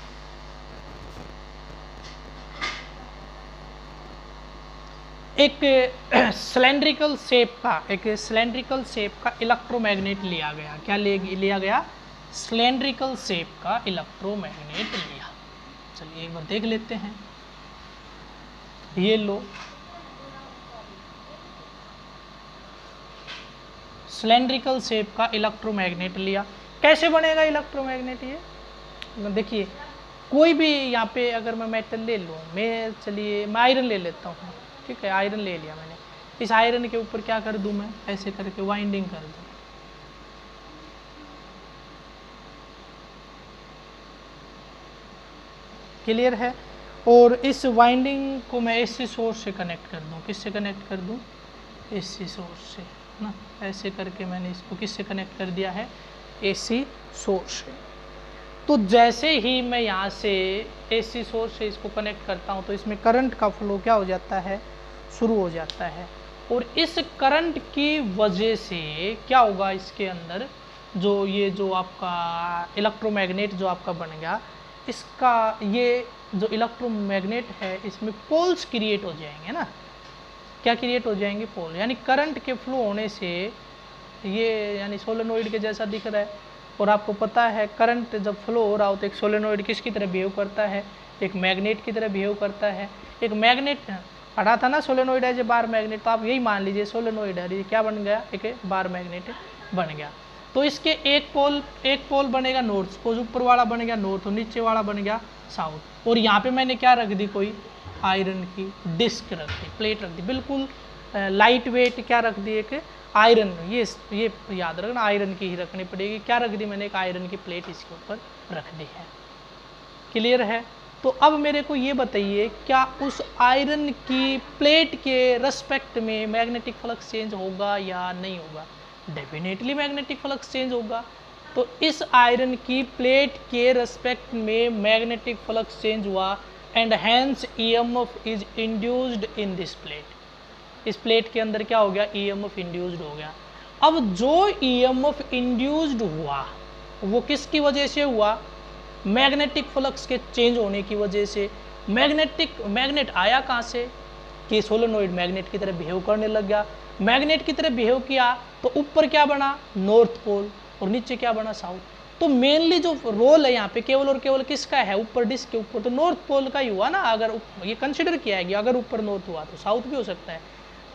एक सिलेंड्रिकल शेप का इलेक्ट्रोमैग्नेट लिया गया। क्या लिया गया, सिलेंड्रिकल शेप का इलेक्ट्रोमैग्नेट लिया। चलिए एक बार देख लेते हैं। ये लो, सिलेंड्रिकल शेप का इलेक्ट्रोमैग्नेट लिया। कैसे बनेगा इलेक्ट्रोमैग्नेट, ये देखिए कोई भी यहाँ पे अगर मैं मेटल ले लूँ, चलिए मैं आयरन ले लेता हूँ, ठीक है, आयरन ले लिया मैंने। इस आयरन के ऊपर क्या कर दूँ मैं, ऐसे करके वाइंडिंग कर दूँ। क्लियर है। और इस वाइंडिंग को मैं एसी सोर्स से कनेक्ट कर दूँ। किससे कनेक्ट कर दूँ, एसी सोर्स से ना। ऐसे करके मैंने इसको किससे कनेक्ट कर दिया है, एसी सोर्स से। तो जैसे ही मैं यहाँ से एसी सोर्स से इसको कनेक्ट करता हूँ तो इसमें करंट का फ्लो क्या हो जाता है, शुरू हो जाता है। और इस करंट की वजह से क्या होगा, इसके अंदर जो ये जो आपका इलेक्ट्रोमैग्नेट जो आपका बन गया, इसका ये जो इलेक्ट्रोमैग्नेट है इसमें पोल्स क्रिएट हो जाएंगे ना। क्या क्रिएट हो जाएंगे, पोल। यानी करंट के फ्लो होने से ये यानी सोलेनोइड के जैसा दिख रहा है। और आपको पता है करंट जब फ्लो हो रहा हो तो एक सोलेनोइड किसकी तरह बिहेव करता है, एक मैग्नेट की तरह बिहेव करता है। एक मैग्नेट पढ़ा था ना, solenoid as a bar magnet. तो आप यही मान लीजिए सोलेनोइड है, क्या बन गया, एक बार मैग्नेट बन गया। तो इसके एक पोल बनेगा नॉर्थ, सपोज ऊपर वाला बन गया नॉर्थ और नीचे वाला बन गया साउथ। और यहाँ पे मैंने क्या रख दी, कोई आयरन की डिस्क रख दी, प्लेट रख दी, बिल्कुल लाइट वेट क्या रख दी, एक आयरन। ये याद रखना, आयरन की ही रखनी पड़ेगी। क्या रख दी मैंने, एक आयरन की प्लेट इसके ऊपर रख दी है। क्लियर है। तो अब मेरे को ये बताइए, क्या उस आयरन की प्लेट के रेस्पेक्ट में मैग्नेटिक फ्लक्स चेंज होगा या नहीं होगा। डेफिनेटली मैग्नेटिक फ्लक्स चेंज होगा। तो इस आयरन की प्लेट के रेस्पेक्ट में मैग्नेटिक फ्लक्स चेंज हुआ, and hence EMF is induced in this plate. इस प्लेट के अंदर क्या हो गया, ईएमएफ इंड्यूस्ड हो गया। अब जो ईएमएफ इंड्यूस्ड हुआ वो किसकी वजह से हुआ, मैग्नेटिक फ्लक्स के चेंज होने की वजह से। मैग्नेट आया कहाँ से, कि सोलेनोइड मैग्नेट की तरह बिहेव करने लग गया। मैग्नेट की तरह बिहेव किया तो ऊपर क्या बना, नॉर्थ पोल, और नीचे क्या बना, साउथ। तो मेनली जो रोल है यहाँ पे केवल और केवल किसका है, ऊपर डिस्क के ऊपर, तो नॉर्थ पोल का ही हुआ ना। अगर ये कंसिडर किया है कि अगर ऊपर नॉर्थ हुआ तो साउथ भी हो सकता है।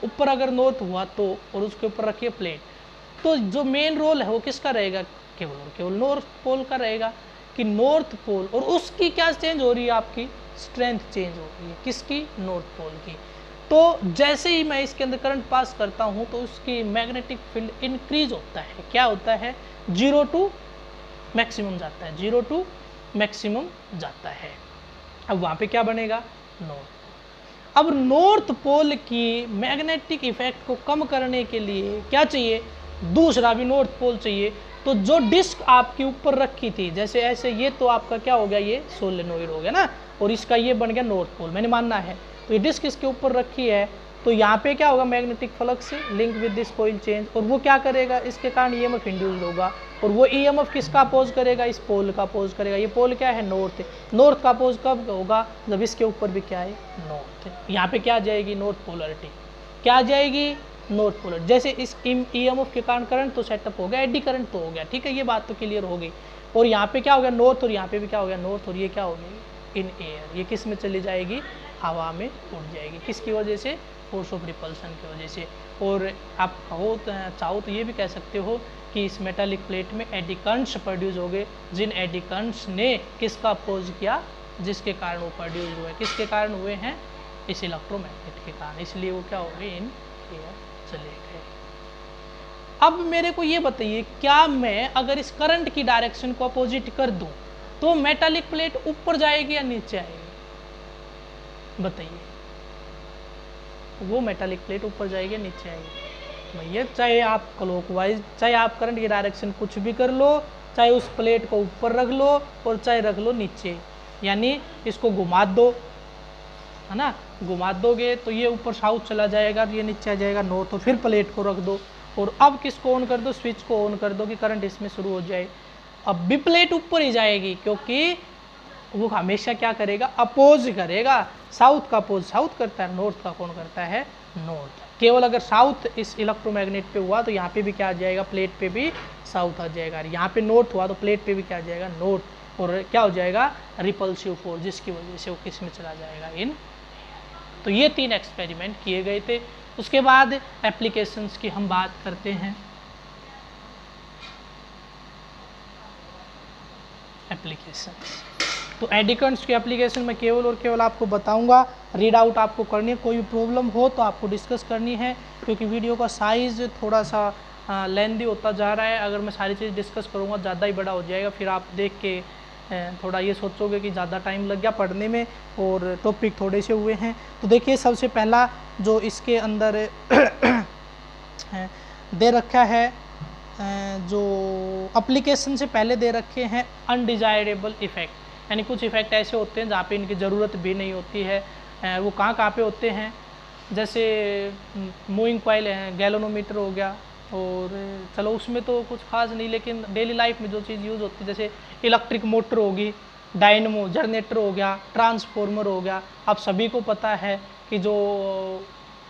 ऊपर अगर नॉर्थ हुआ तो, और उसके ऊपर रखिए प्लेट, तो जो मेन रोल है वो किसका रहेगा, केवल और केवल नॉर्थ पोल का रहेगा। कि नॉर्थ पोल, और उसकी क्या चेंज हो रही है, आपकी स्ट्रेंथ चेंज हो रही है, किसकी, नॉर्थ पोल की। तो जैसे ही मैं इसके अंदर करंट पास करता हूँ तो उसकी मैग्नेटिक फील्ड इंक्रीज होता है। क्या होता है, 0 टू मैक्सिमम जाता है, 0 टू मैक्सिमम जाता है। अब वहाँ पे क्या बनेगा, नॉर्थ। अब नॉर्थ पोल की मैग्नेटिक इफेक्ट को कम करने के लिए क्या चाहिए, दूसरा भी नॉर्थ पोल चाहिए। तो तो जो डिस्क आपके ऊपर रखी थी, जैसे ऐसे, ये तो आपका क्या हो गया, ये सोलेनोइड हो गया ना, और इसका ये बन गया नॉर्थ पोल, मैंने मानना है। तो ये डिस्क इसके ऊपर रखी है, तो यहाँ पे क्या होगा, magnetic flux link with this coil change, और वो क्या करेगा, इसके कारण ईएमएफ इंड्यूस्ड होगा, और वो ईएमएफ किसका अपोज करेगा, इस पोल का अपोज करेगा। ये पोल क्या है, नॉर्थ है। नॉर्थ का अपोज कब होगा, जब इसके ऊपर भी क्या है, नॉर्थ है। यहाँ पे क्या आ जाएगी, नॉर्थ पोलरिटी, क्या आ जाएगी, नॉर्थ पोलर। जैसे इस ईएमएफ के कारण करंट तो सेटअप हो गया, एडी करंट तो हो गया, ठीक है, ये बात तो क्लियर हो गई। और यहाँ पे क्या हो गया, नॉर्थ, और यहाँ पे भी क्या हो गया, नॉर्थ, और ये क्या हो गई, इन एयर, ये किस में चली जाएगी, हवा में उड़ जाएगी, किसकी वजह से, फोर्स ऑफ रिपल्सन की वजह से। और आप चाहो तो ये भी कह सकते हो कि इस मेटालिक प्लेट में एडी करंट्स प्रोड्यूस हो गए, जिन एडी करंट्स ने किसका अपोज किया, जिसके कारण वो प्रोड्यूस हुए, किसके कारण हुए हैं, इस इलेक्ट्रोमैग्नेट के कारण, इसलिए वो क्या हो गए, इन एयर चले गए। अब मेरे को ये बताइए, क्या मैं अगर इस करंट की डायरेक्शन को अपोजिट कर दूं तो मेटालिक प्लेट ऊपर जाएगी या नीचे आएगी, बताइए। वो मेटालिक प्लेट ऊपर जाएगी या नीचे आएगी भैया, चाहे आप क्लॉकवाइज, चाहे आप करंट की डायरेक्शन कुछ भी कर लो, चाहे उस प्लेट को ऊपर रख लो और चाहे रख लो नीचे, यानी इसको घुमा दो, है ना, घुमा दोगे तो ये ऊपर साउथ चला जाएगा, ये नीचे आ जाएगा नॉर्थ, तो फिर प्लेट को रख दो, और अब किसको ऑन कर दो, स्विच को ऑन कर दो कि करंट इसमें शुरू हो जाए। अब भी प्लेट ऊपर ही जाएगी, क्योंकि वो हमेशा क्या करेगा, अपोज करेगा, साउथ का अपोज साउथ करता है, नॉर्थ का कौन करता है, नॉर्थ। केवल अगर साउथ इस इलेक्ट्रोमैग्नेट पे हुआ तो यहाँ पे भी क्या आ जाएगा, प्लेट पे भी साउथ आ जाएगा, यहाँ पे नॉर्थ हुआ तो प्लेट पे भी क्या आ जाएगा, नॉर्थ, और क्या हो जाएगा, रिपल्सिव फोर्स, जिसकी वजह से वो किस में चला जाएगा, इन। तो ये 3 एक्सपेरिमेंट किए गए थे। उसके बाद एप्लीकेशंस की हम बात करते हैं। एप्लीकेशंस, तो एडी करंट्स की एप्लीकेशन मैं केवल और केवल आपको बताऊंगा, रीड आउट आपको करनी है, कोई भी प्रॉब्लम हो तो आपको डिस्कस करनी है, क्योंकि वीडियो का साइज़ थोड़ा सा लेंदी होता जा रहा है। अगर मैं सारी चीज़ डिस्कस करूंगा ज़्यादा ही बड़ा हो जाएगा, फिर आप देख के थोड़ा ये सोचोगे कि ज़्यादा टाइम लग गया पढ़ने में और टॉपिक थोड़े से हुए हैं। तो देखिए, सबसे पहला जो इसके अंदर दे रखा है, जो एप्लीकेशन से पहले दे रखे हैं, अनडिजायरेबल इफ़ेक्ट, यानी कुछ इफ़ेक्ट ऐसे होते हैं जहाँ पे इनकी ज़रूरत भी नहीं होती है। वो कहाँ पे होते हैं, जैसे मूविंग कॉइल है, गैल्वेनोमीटर हो गया, और चलो उसमें तो कुछ खास नहीं, लेकिन डेली लाइफ में जो चीज़ यूज़ होती है, जैसे इलेक्ट्रिक मोटर होगी, डायनमो जनरेटर हो गया, ट्रांसफॉर्मर हो गया। आप सभी को पता है कि जो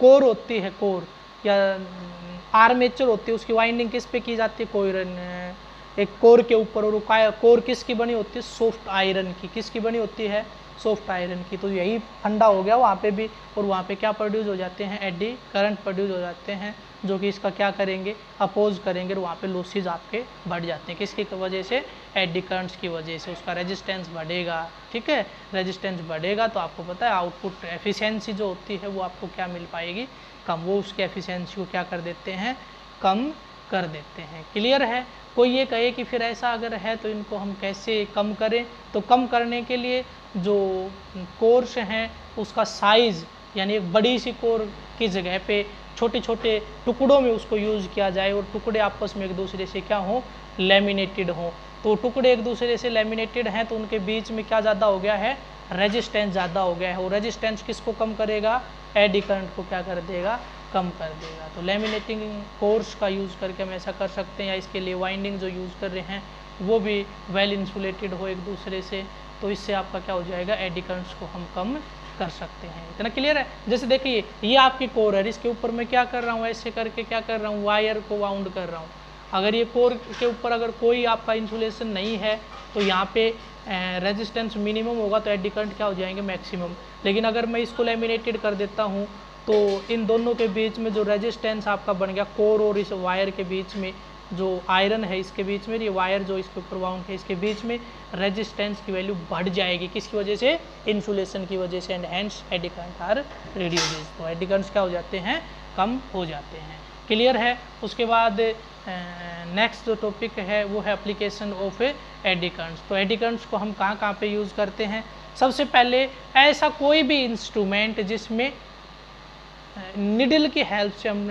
कोर होती है, कोर या आर्मेचर होती है, उसकी वाइंडिंग किस पे की जाती है, कोयरन, एक कोर के ऊपर, और कोर किसकी बनी होती है, सॉफ्ट आयरन की। किसकी बनी होती है, सॉफ्ट आयरन की। तो यही फंडा हो गया वहाँ पे भी, और वहाँ पे क्या प्रोड्यूस हो जाते हैं, एडी करंट प्रोड्यूस हो जाते हैं, जो कि इसका क्या करेंगे, अपोज करेंगे, और वहाँ पे लॉसेस आपके बढ़ जाते हैं। किसकी वजह से, एडी करंट्स की वजह से। उसका रेजिस्टेंस बढ़ेगा, ठीक है, रेजिस्टेंस बढ़ेगा तो आपको पता है आउटपुट एफिशिएंसी जो होती है वो आपको क्या मिल पाएगी, कम। वो उसकी एफिशिएंसी को क्या कर देते हैं, कम कर देते हैं। क्लियर है। कोई ये कहे कि फिर ऐसा अगर है तो इनको हम कैसे कम करें, तो कम करने के लिए जो कोर्स हैं उसका साइज़, यानी एक बड़ी सी कोर की जगह पे छोटे छोटे टुकड़ों में उसको यूज़ किया जाए, और टुकड़े आपस में एक दूसरे से क्या हों, लेमिनेटेड हों। तो टुकड़े एक दूसरे से लेमिनेटेड हैं तो उनके बीच में क्या ज़्यादा हो गया है, रेजिस्टेंस ज़्यादा हो गया है। और रेजिस्टेंस किसको कम करेगा, एडी करंट को क्या कर देगा, कम कर देगा। तो लेमिनेटिंग कोर्स का यूज़ करके हम ऐसा कर सकते हैं, या इसके लिए वाइंडिंग जो यूज़ कर रहे हैं वो भी वेल इंसुलेटेड हो एक दूसरे से, तो इससे आपका क्या हो जाएगा, एडी करंट्स को हम कम कर सकते हैं। इतना क्लियर है। जैसे देखिए, ये आपकी कोर है, इसके ऊपर मैं क्या कर रहा हूँ, ऐसे करके क्या कर रहा हूँ, वायर को वाउंड कर रहा हूँ। अगर ये कोर के ऊपर अगर कोई आपका इंसुलेशन नहीं है तो यहाँ पे रेजिस्टेंस मिनिमम होगा, तो एडी करंट क्या हो जाएंगे, मैक्सिमम। लेकिन अगर मैं इसको लेमिनेटेड कर देता हूँ तो इन दोनों के बीच में जो रेजिस्टेंस आपका बन गया, कोर और इस वायर के बीच में, जो आयरन है इसके बीच में, ये वायर जो इसके ऊपर वाउंड है इसके बीच में रेजिस्टेंस की वैल्यू बढ़ जाएगी। किसकी वजह से, इंसुलेशन की वजह से। And hence eddy current are reduces. तो एडी करंट्स क्या हो जाते हैं, कम हो जाते हैं। क्लियर है। उसके बाद नेक्स्ट जो टॉपिक है वो है एप्लीकेशन ऑफ एडी करंट्स। तो एडी करंट्स को हम कहाँ पे यूज़ करते हैं। सबसे पहले ऐसा कोई भी इंस्ट्रूमेंट जिसमें निडल की हेल्प से हम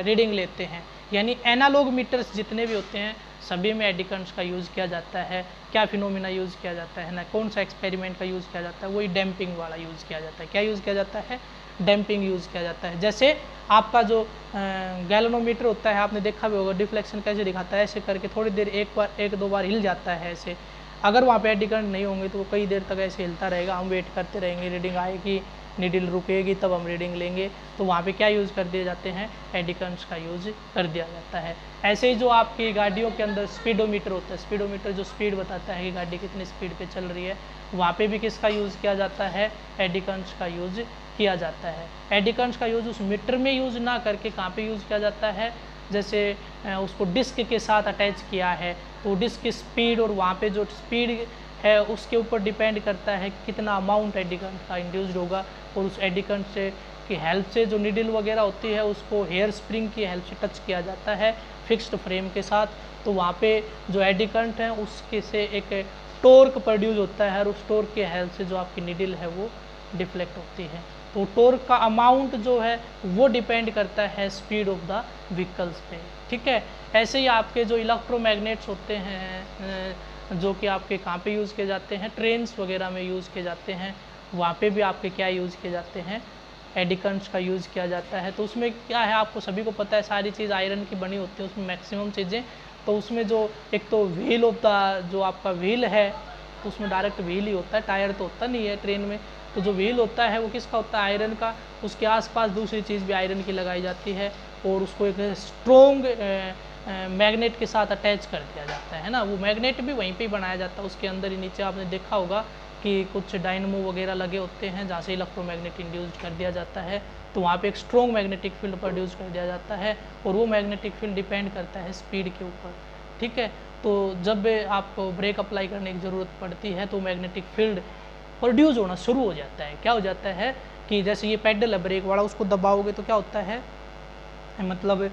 रीडिंग लेते हैं, यानी एनालॉग मीटर्स जितने भी होते हैं सभी में एडी करंट्स का यूज़ किया जाता है। क्या फिनोमिना यूज़ किया जाता है ना, कौन सा एक्सपेरिमेंट का यूज़ किया जाता है, वही डैम्पिंग वाला यूज़ किया जाता है। क्या यूज़ किया जाता है? डैम्पिंग यूज़ किया जाता है। जैसे आपका जो गैल्वेनोमीटर होता है, आपने देखा भी होगा डिफ्लेक्शन कैसे दिखाता है, ऐसे करके थोड़ी देर एक दो बार हिल जाता है ऐसे। अगर वहाँ पे एडी करंट नहीं होंगे तो वो कई देर तक ऐसे हिलता रहेगा, हम वेट करते रहेंगे, रीडिंग आएगी, नीडल रुकेगी, तब हम रीडिंग लेंगे। तो वहाँ पे क्या यूज़ कर दिए जाते हैं? एडी करंट्स का यूज़ कर दिया जाता है। ऐसे ही जो आपकी गाड़ियों के अंदर स्पीडोमीटर होता है, स्पीडोमीटर जो स्पीड बताता है कि गाड़ी कितनी स्पीड पे चल रही है, वहाँ पे भी किसका यूज़ किया जाता है? एडी करंट्स का यूज़ किया जाता है। एडी करंट्स का यूज़ उस मीटर में यूज़ ना करके कहाँ पे यूज़ किया जाता है? जैसे उसको डिस्क के साथ अटैच किया है, तो डिस्क की स्पीड और वहाँ पे जो स्पीड है उसके ऊपर डिपेंड करता है कितना अमाउंट एडी करंट का इंड्यूस्ड होगा, और उस एडी करंट से की हेल्प से जो नीडल वगैरह होती है उसको हेयर स्प्रिंग की हेल्प से टच किया जाता है फिक्स्ड फ्रेम के साथ। तो वहाँ पे जो एडी करंट है उसके से एक टॉर्क प्रोड्यूस होता है, और उस टॉर्क की हेल्प से जो आपकी नीडल है वो डिफ्लेक्ट होती है। तो टॉर्क का अमाउंट जो है वो डिपेंड करता है स्पीड ऑफ द व्हीकल्स पे, ठीक है। ऐसे ही आपके जो इलेक्ट्रोमैग्नेट्स होते हैं जो कि आपके कहाँ पे यूज़ किए जाते हैं? ट्रेन्स वगैरह में यूज़ किए जाते हैं। वहाँ पे भी आपके क्या यूज़ किए जाते हैं? एडी करंट्स का यूज़ किया जाता है। तो उसमें क्या है, आपको सभी को पता है, सारी चीज़ आयरन की बनी होती है उसमें मैक्सिमम चीज़ें। तो उसमें जो एक तो व्हील ऑफ द जो आपका व्हील है, तो उसमें डायरेक्ट व्हील ही होता है, टायर तो होता नहीं है ट्रेन में। तो जो व्हील होता है वो किसका होता है? आयरन का। उसके आसपास दूसरी चीज़ भी आयरन की लगाई जाती है, और उसको एक स्ट्रॉन्ग मैग्नेट के साथ अटैच कर दिया जाता है ना। वो मैग्नेट भी वहीं पे ही बनाया जाता है, उसके अंदर ही नीचे आपने देखा होगा कि कुछ डायनमो वगैरह लगे होते हैं जहाँ से इलेक्ट्रोमैग्नेट इंड्यूस कर दिया जाता है। तो वहाँ पे एक स्ट्रॉन्ग मैग्नेटिक फील्ड प्रोड्यूस कर दिया जाता है, और वो मैग्नेटिक फील्ड डिपेंड करता है स्पीड के ऊपर, ठीक है। तो जब आपको ब्रेक अप्लाई करने की ज़रूरत पड़ती है तो मैग्नेटिक फील्ड प्रोड्यूस होना शुरू हो जाता है। क्या हो जाता है कि जैसे ये पैडल है ब्रेक वाला, उसको दबाओगे तो क्या होता है, मतलब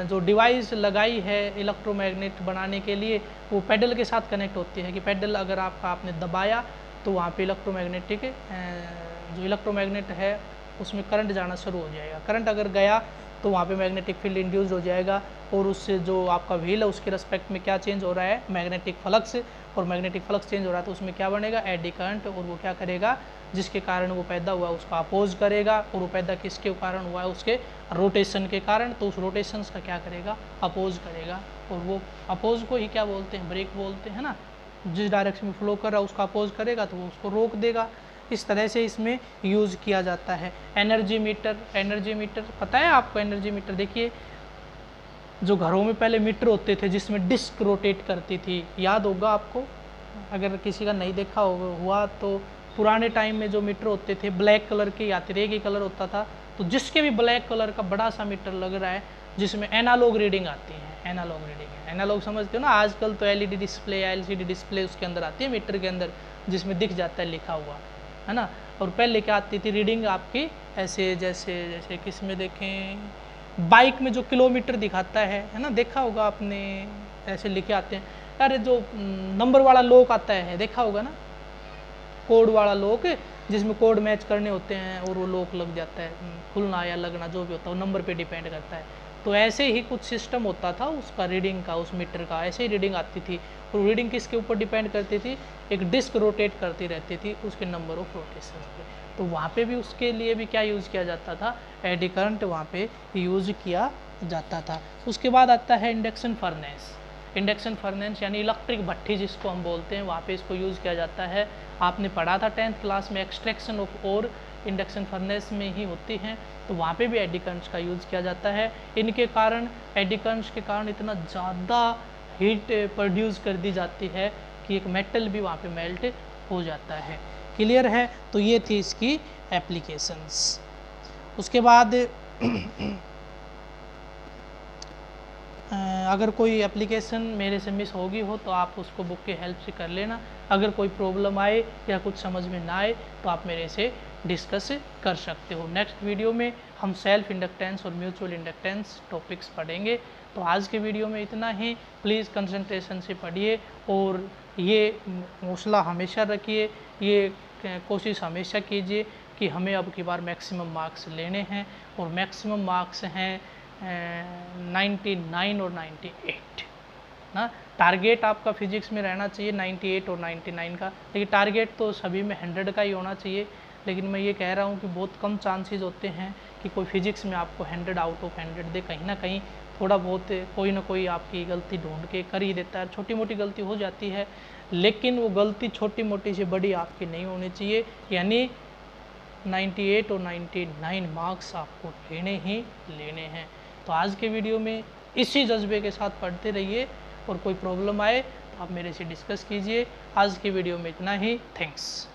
जो डिवाइस लगाई है इलेक्ट्रोमैग्नेट बनाने के लिए वो पैडल के साथ कनेक्ट होती है कि पैडल अगर आपने दबाया तो वहाँ पे इलेक्ट्रोमैग्नेटिक जो इलेक्ट्रोमैग्नेट है उसमें करंट जाना शुरू हो जाएगा। करंट अगर गया तो वहाँ पे मैग्नेटिक फील्ड इंड्यूस हो जाएगा, और उससे जो आपका व्हील है उसके रेस्पेक्ट में क्या चेंज हो रहा है? Magnetic flux. और मैग्नेटिक फ्लक्स चेंज हो रहा है तो उसमें क्या बनेगा? Eddy current. और वो क्या करेगा? जिसके कारण वो पैदा हुआ उसको अपोज करेगा, और वो पैदा किसके कारण हुआ है? उसके रोटेशन के कारण। तो उस रोटेशन का क्या करेगा? अपोज करेगा, और वो अपोज को ही क्या बोलते हैं? ब्रेक बोलते हैं ना। जिस डायरेक्शन में फ्लो कर रहा है उसका अपोज करेगा तो वो उसको रोक देगा। इस तरह से इसमें यूज़ किया जाता है। एनर्जी मीटर, एनर्जी मीटर पता है आपको? एनर्जी मीटर देखिए, जो घरों में पहले मीटर होते थे जिसमें डिस्क रोटेट करती थी, याद होगा आपको? अगर किसी का नहीं देखा हुआ तो पुराने टाइम में जो मीटर होते थे ब्लैक कलर के या फिर एक ही कलर होता था, तो जिसके भी ब्लैक कलर का बड़ा सा मीटर लग रहा है जिसमें एनालॉग रीडिंग आती है। एनालॉग रीडिंग है, एनालॉग समझते हो ना। आजकल तो एलईडी डिस्प्ले या एलसीडी डिस्प्ले उसके अंदर आती है मीटर के अंदर, जिसमें दिख जाता है लिखा हुआ, है ना। और पहले क्या आती थी रीडिंग आपकी ऐसे, जैसे किस में देखें, बाइक में जो किलोमीटर दिखाता है ना, देखा होगा आपने, ऐसे लिखे आते हैं। अरे जो नंबर वाला लॉक आता है देखा होगा ना, कोड वाला लॉक, जिसमें कोड मैच करने होते हैं और वो लॉक लग जाता है, खुलना या लगना जो भी होता है वो नंबर पे डिपेंड करता है। तो ऐसे ही कुछ सिस्टम होता था उसका रीडिंग का, उस मीटर का ऐसे ही रीडिंग आती थी। और रीडिंग किसके ऊपर डिपेंड करती थी? एक डिस्क रोटेट करती रहती थी उसके नंबर ऑफ रोटेशन पे। तो वहाँ पे भी उसके लिए भी क्या यूज़ किया जाता था? एडी करंट वहाँ पे यूज़ किया जाता था। उसके बाद आता है इंडक्शन फर्नेस। इंडक्शन फर्नेस यानी इलेक्ट्रिक भट्ठी जिसको हम बोलते हैं, वहाँ पे इसको यूज़ किया जाता है। आपने पढ़ा था 10th क्लास में, extraction of ore induction furnace में ही होती हैं। तो वहाँ पे भी एडी करंट्स का यूज़ किया जाता है। इनके कारण, एडी करंट्स के कारण इतना ज़्यादा हीट प्रोड्यूस कर दी जाती है कि एक मेटल भी वहाँ पे मेल्ट हो जाता है। क्लियर है? तो ये थी इसकी एप्लीकेशंस। उसके बाद अगर कोई एप्लीकेशन मेरे से मिस होगी हो तो आप उसको बुक के हेल्प से कर लेना। अगर कोई प्रॉब्लम आए या कुछ समझ में ना आए तो आप मेरे से डिस्कस कर सकते हो। नेक्स्ट वीडियो में हम सेल्फ इंडक्टेंस और म्यूचुअल इंडक्टेंस टॉपिक्स पढ़ेंगे। तो आज के वीडियो में इतना ही। प्लीज़ कंसंट्रेशन से पढ़िए और ये हौसला हमेशा रखिए, ये कोशिश हमेशा कीजिए कि हमें अब की बार मैक्सिमम मार्क्स लेने हैं, और मैक्सिमम मार्क्स हैं 99 और 98। ना। टारगेट आपका फिजिक्स में रहना चाहिए 98 और 99 का, लेकिन टारगेट तो सभी में 100 का ही होना चाहिए। लेकिन मैं ये कह रहा हूँ कि बहुत कम चांसेस होते हैं कि कोई फिजिक्स में आपको 100 आउट ऑफ 100 दे। कहीं ना कहीं थोड़ा बहुत कोई ना कोई आपकी गलती ढूंढ के कर ही देता है। छोटी मोटी गलती हो जाती है, लेकिन वो गलती छोटी मोटी से बड़ी आपकी नहीं होनी चाहिए। यानी 98 और 99 मार्क्स आपको लेने ही लेने हैं। तो आज के वीडियो में इसी जज्बे के साथ पढ़ते रहिए, और कोई प्रॉब्लम आए तो आप मेरे से डिस्कस कीजिए। आज की वीडियो में इतना ही। थैंक्स।